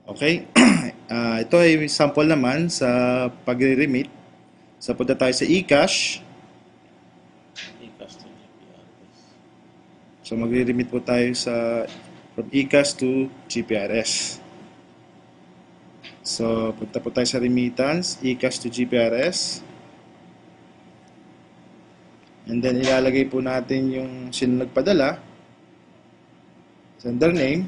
Okay? Ito ay sample naman sa pagre-remit. So, punta tayo sa eCash. Gcash to GPRS. So, magre-remit po tayo from eCash to GPRS. So, punta po tayo sa remittance, eCash to GPRS. And then, ilalagay po natin yung sino nagpadala, sender name,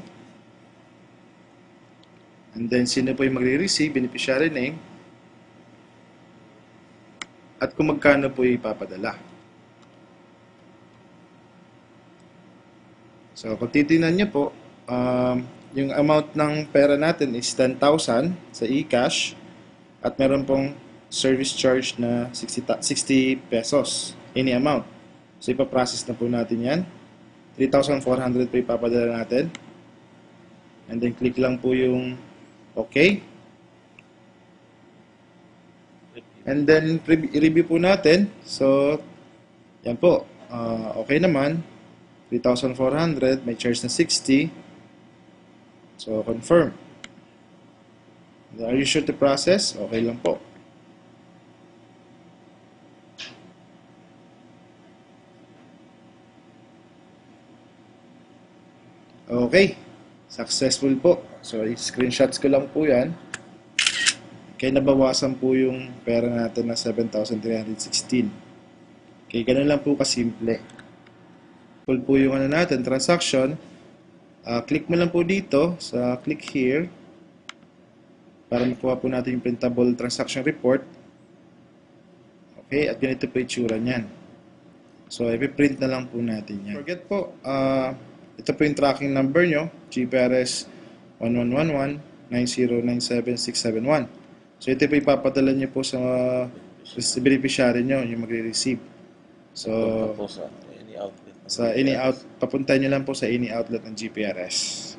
and then sino po yung magre-receive, beneficiary name, at kung magkano po ipapadala. So, kung titingnan nyo po, yung amount ng pera natin is 10,000 sa eCash at meron pong service charge na 60 pesos, any amount. So, ipaprocess na po natin yan. 3,400 po ipapadala natin. And then, click lang po yung OK. And then, i-review po natin. So, yan po. Okay naman. 3,400. May charge na 60. So, confirm. Are you sure to process? Okay lang po. Okay. Successful po. So, screenshots ko lang po yan. Kaya nabawasan po yung pera natin na 7,316. Okay, ganun lang po kasimple. Full po yung natin, transaction. Click mo lang po dito sa click here para makuha po natin yung printable transaction report. Okay, at ganito po itsura niyan. So, i-print na lang po natin yan. Forget po, ito po yung tracking number nyo, GPRS 1111-9097671. So, ito po ipapadala nyo po sa beneficiary nyo, yung magre-receive. So, Punta po sa any outlet. papunta nyo lang po sa any outlet ng GPRS.